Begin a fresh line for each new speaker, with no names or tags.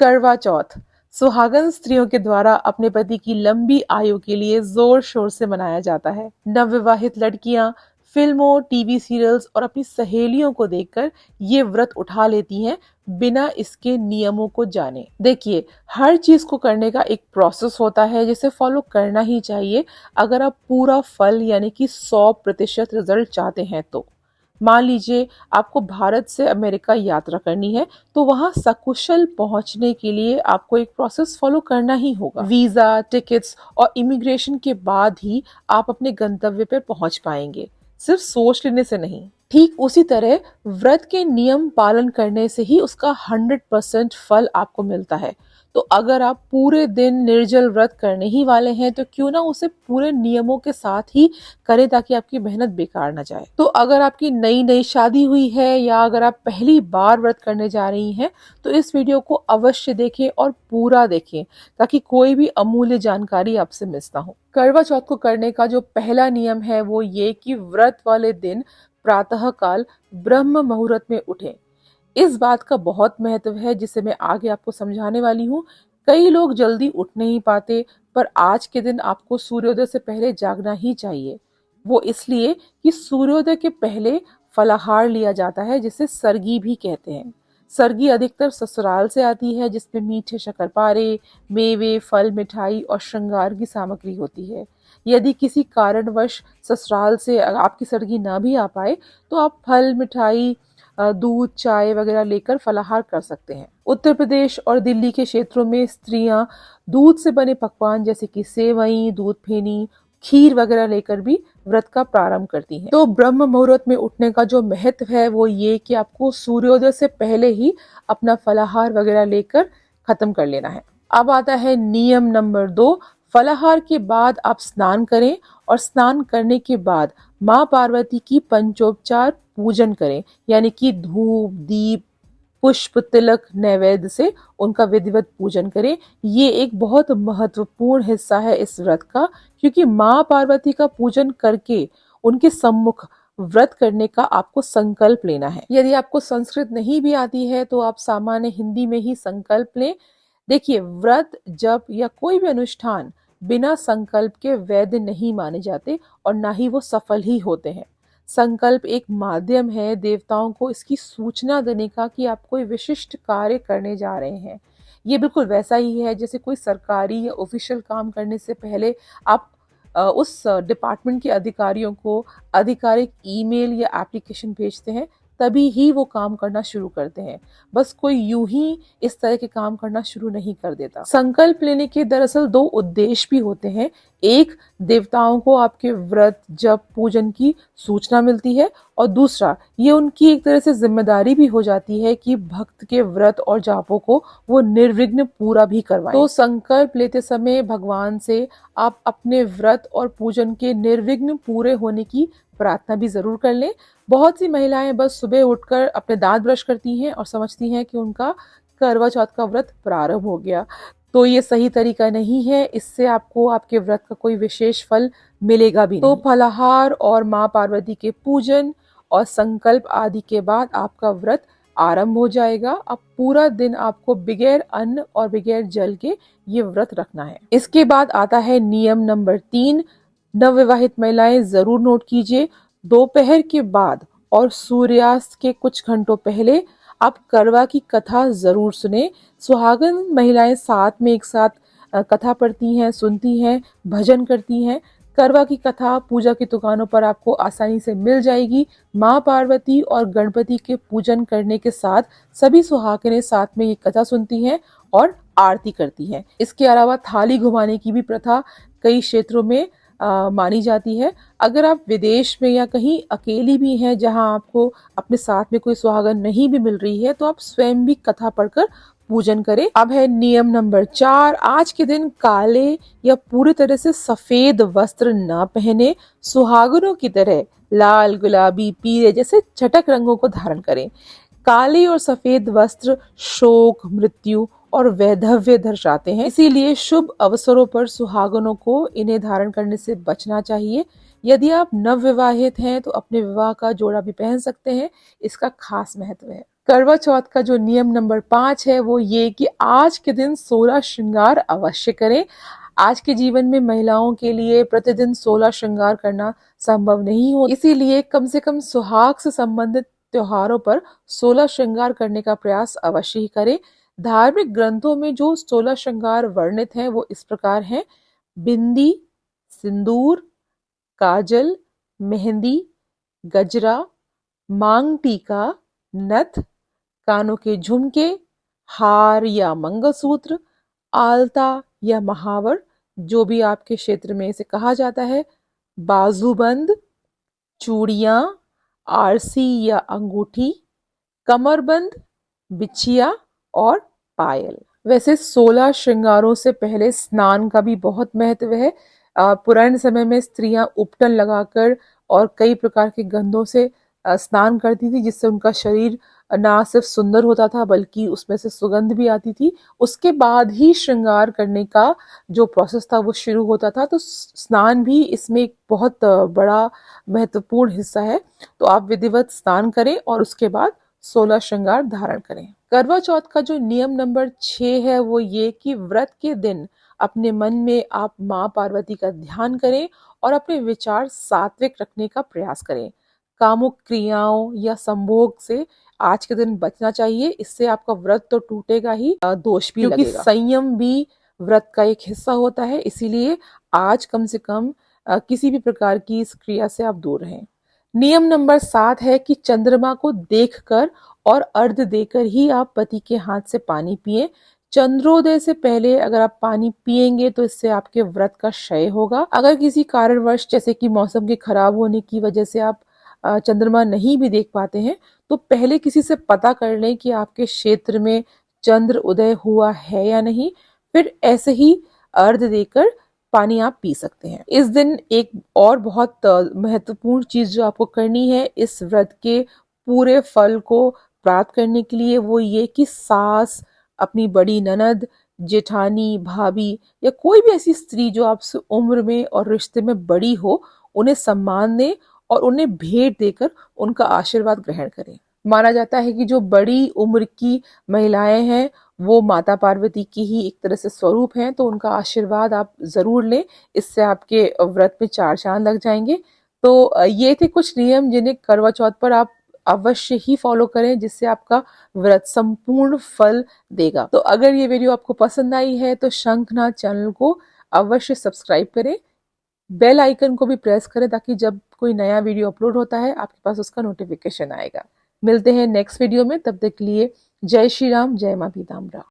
करवा चौथ सुहागन स्त्रियों के द्वारा अपने पति की लंबी आयु के लिए जोर शोर से मनाया जाता है। नवविवाहित लड़कियां फिल्मों, टीवी सीरियल्स और अपनी सहेलियों को देखकर ये व्रत उठा लेती हैं बिना इसके नियमों को जाने। देखिए, हर चीज को करने का एक प्रोसेस होता है जिसे फॉलो करना ही चाहिए अगर आप पूरा फल यानी कि 100% रिजल्ट चाहते हैं तो। मान लीजिए आपको भारत से अमेरिका यात्रा करनी है, तो वहां सकुशल पहुंचने के लिए आपको एक प्रोसेस फॉलो करना ही होगा। वीजा, टिकट्स और इमिग्रेशन के बाद ही आप अपने गंतव्य पर पहुंच पाएंगे, सिर्फ सोच लेने से नहीं। ठीक उसी तरह व्रत के नियम पालन करने से ही उसका 100% फल आपको मिलता है। तो अगर आप पूरे दिन निर्जल व्रत करने ही वाले हैं तो क्यों ना उसे पूरे नियमों के साथ ही करें ताकि आपकी मेहनत बेकार ना जाए। तो अगर आपकी नई नई शादी हुई है या अगर आप पहली बार व्रत करने जा रही हैं तो इस वीडियो को अवश्य देखें और पूरा देखें ताकि कोई भी अमूल्य जानकारी आपसे मिस ना हो। करवा चौथ को करने का जो पहला नियम है वो ये कि व्रत वाले दिन प्रातः काल ब्रह्म मुहूर्त में उठें। इस बात का बहुत महत्व है जिसे मैं आगे आपको समझाने वाली हूँ। कई लोग जल्दी उठ नहीं पाते, पर आज के दिन आपको सूर्योदय से पहले जागना ही चाहिए। वो इसलिए कि सूर्योदय के पहले फलाहार लिया जाता है जिसे सरगी भी कहते हैं। सरगी अधिकतर ससुराल से आती है जिसमें मीठे शक्करपारे, मेवे, फल, मिठाई और श्रृंगार की सामग्री होती है। यदि किसी कारणवश ससुराल से आपकी सरगी ना भी आ पाए तो आप फल, मिठाई, दूध, चाय वगैरह लेकर फलाहार कर सकते हैं। उत्तर प्रदेश और दिल्ली के क्षेत्रों में स्त्रियां दूध से बने पकवान जैसे कि सेवई, दूध फेनी, खीर वगैरह लेकर भी व्रत का प्रारंभ करती हैं। तो ब्रह्म मुहूर्त में उठने का जो महत्व है वो ये कि आपको सूर्योदय से पहले ही अपना फलाहार वगैरह लेकर खत्म कर लेना है। अब आता है नियम नंबर 2। फलाहार के बाद आप स्नान करें और स्नान करने के बाद माँ पार्वती की पंचोपचार पूजन करें, यानी कि धूप, दीप, पुष्प, तिलक, नैवेद्य से उनका विधिवत पूजन करें। ये एक बहुत महत्वपूर्ण हिस्सा है इस व्रत का, क्योंकि माँ पार्वती का पूजन करके उनके सम्मुख व्रत करने का आपको संकल्प लेना है। यदि आपको संस्कृत नहीं भी आती है तो आप सामान्य हिंदी में ही संकल्प लें। देखिए, व्रत, जप या कोई भी अनुष्ठान बिना संकल्प के वैध नहीं माने जाते और ना ही वो सफल ही होते हैं। संकल्प एक माध्यम है देवताओं को इसकी सूचना देने का कि आप कोई विशिष्ट कार्य करने जा रहे हैं। ये बिल्कुल वैसा ही है जैसे कोई सरकारी या ऑफिशियल काम करने से पहले आप उस डिपार्टमेंट के अधिकारियों को आधिकारिक ईमेल या एप्लीकेशन भेजते हैं, तभी ही वो काम करना शुरू करते हैं। बस कोई यूं ही इस तरह के काम करना शुरू नहीं कर देता। संकल्प लेने के दरअसल 2 उद्देश्य भी होते हैं। एक, देवताओं को आपके व्रत, जप, पूजन की सूचना मिलती है और दूसरा, ये उनकी एक तरह से जिम्मेदारी भी हो जाती है कि भक्त के व्रत और जापों को वो निर्विघ्न पूरा भी करवाएं। तो संकल्प लेते समय भगवान से आप अपने व्रत और पूजन के निर्विघ्न पूरे होने की प्रार्थना भी जरूर कर लें। बहुत सी महिलाएं बस सुबह उठकर अपने दांत ब्रश करती हैं और समझती हैं कि उनका करवा चौथ का व्रत प्रारंभ हो गया। तो ये सही तरीका नहीं है, इससे आपको आपके व्रत का कोई विशेष फल मिलेगा भी नहीं। तो फलाहार और माँ पार्वती के पूजन और संकल्प आदि के बाद आपका व्रत आरंभ हो जाएगा। अब पूरा दिन आपको बगैर अन्न और बगैर जल के ये व्रत रखना है। इसके बाद आता है नियम नंबर 3। नवविवाहित महिलाएं जरूर नोट कीजिए, दोपहर के बाद और सूर्यास्त के कुछ घंटों पहले आप करवा की कथा जरूर सुने। सुहागन महिलाएं साथ में एक साथ कथा पढ़ती हैं, सुनती हैं, भजन करती हैं। करवा की कथा पूजा की दुकानों पर आपको आसानी से मिल जाएगी। माँ पार्वती और गणपति के पूजन करने के साथ सभी सुहागिनें साथ में ये कथा सुनती हैं और आरती करती हैं। इसके अलावा थाली घुमाने की भी प्रथा कई क्षेत्रों में मानी जाती है। अगर आप विदेश में या कहीं अकेली भी हैं जहां आपको अपने साथ में कोई सुहागन नहीं भी मिल रही है तो आप स्वयं भी कथा पढ़कर पूजन करें। अब है नियम नंबर 4। आज के दिन काले या पूरी तरह से सफेद वस्त्र ना पहने, सुहागनों की तरह लाल, गुलाबी, पीले जैसे चटक रंगों को धारण करें। काले और सफेद वस्त्र शोक, मृत्यु और वैधव्य दर्शाते हैं, इसीलिए शुभ अवसरों पर सुहागनों को इन्हें धारण करने से बचना चाहिए। यदि आप नवविवाहित हैं तो अपने विवाह का जोड़ा भी पहन सकते हैं, इसका खास महत्व है। करवा चौथ का जो नियम नंबर 5 है वो ये कि आज के दिन 16 श्रृंगार अवश्य करें। आज के जीवन में महिलाओं के लिए प्रतिदिन 16 श्रृंगार करना संभव नहीं हो, इसीलिए कम से कम सुहाग से संबंधित त्योहारों पर 16 श्रृंगार करने का प्रयास अवश्य ही करें। धार्मिक ग्रंथों में जो 16 श्रृंगार वर्णित हैं वो इस प्रकार हैं: बिंदी, सिंदूर, काजल, मेहंदी, गजरा, मांग टीका, नथ, कानों के झुमके, हार या मंगलसूत्र, आलता या महावर, जो भी आपके क्षेत्र में इसे कहा जाता है, बाजूबंद, चूड़ियां, आरसी या अंगूठी, कमरबंद, बिछिया और पायल। वैसे 16 श्रृंगारों से पहले स्नान का भी बहुत महत्व है। पुराने समय में स्त्रियां उपटन लगाकर और कई प्रकार के गंधों से स्नान करती थी, जिससे उनका शरीर ना सिर्फ सुंदर होता था बल्कि उसमें से सुगंध भी आती थी। उसके बाद ही श्रृंगार करने का जो प्रोसेस था वो शुरू होता था। तो स्नान भी इसमें एक बहुत बड़ा महत्वपूर्ण हिस्सा है। तो आप विधिवत स्नान करें और उसके बाद 16 श्रृंगार धारण करें। करवा चौथ का जो नियम नंबर 6 है वो ये कि व्रत के दिन अपने मन में आप माँ पार्वती का ध्यान करें और अपने विचार सात्विक रखने का प्रयास करें। कामुक क्रियाओं या संभोग से आज के दिन बचना चाहिए, इससे आपका व्रत तो टूटेगा ही, दोष भी लगेगा। क्योंकि संयम भी व्रत का एक हिस्सा होता है, इसीलिए आज कम से कम किसी भी प्रकार की इस क्रिया से आप दूर रहें। नियम नंबर 7 है कि चंद्रमा को देखकर और अर्घ्य देकर ही आप पति के हाथ से पानी पिएं। चंद्रोदय से पहले अगर आप पानी पिएंगे तो इससे आपके व्रत का क्षय होगा। अगर किसी कारणवश जैसे कि मौसम के खराब होने की वजह से आप चंद्रमा नहीं भी देख पाते हैं तो पहले किसी से पता कर लें कि आपके क्षेत्र में चंद्र उदय हुआ है या नहीं, फिर ऐसे ही अर्घ्य देकर पानी आप पी सकते हैं। इस दिन एक और बहुत महत्वपूर्ण चीज जो आपको करनी है इस व्रत के पूरे फल को प्राप्त करने के लिए, वो ये कि सास, अपनी बड़ी ननद, जेठानी, भाभी या कोई भी ऐसी स्त्री जो आपसे उम्र में और रिश्ते में बड़ी हो, उन्हें सम्मान दें और उन्हें भेंट देकर उनका आशीर्वाद ग्रहण करें। माना जाता है कि जो बड़ी उम्र की महिलाएं हैं वो माता पार्वती की ही एक तरह से स्वरूप हैं, तो उनका आशीर्वाद आप जरूर लें, इससे आपके व्रत में 4 चांद लग जाएंगे। तो ये थे कुछ नियम जिन्हें करवा चौथ पर आप अवश्य ही फॉलो करें, जिससे आपका व्रत संपूर्ण फल देगा। तो अगर ये वीडियो आपको पसंद आई है तो शंखनाद चैनल को अवश्य सब्सक्राइब करें, बेल आइकन को भी प्रेस करें ताकि जब कोई नया वीडियो अपलोड होता है आपके पास उसका नोटिफिकेशन आएगा। मिलते हैं नेक्स्ट वीडियो में, तब तक के लिए जय श्री राम, जय मां पीताम्बरा।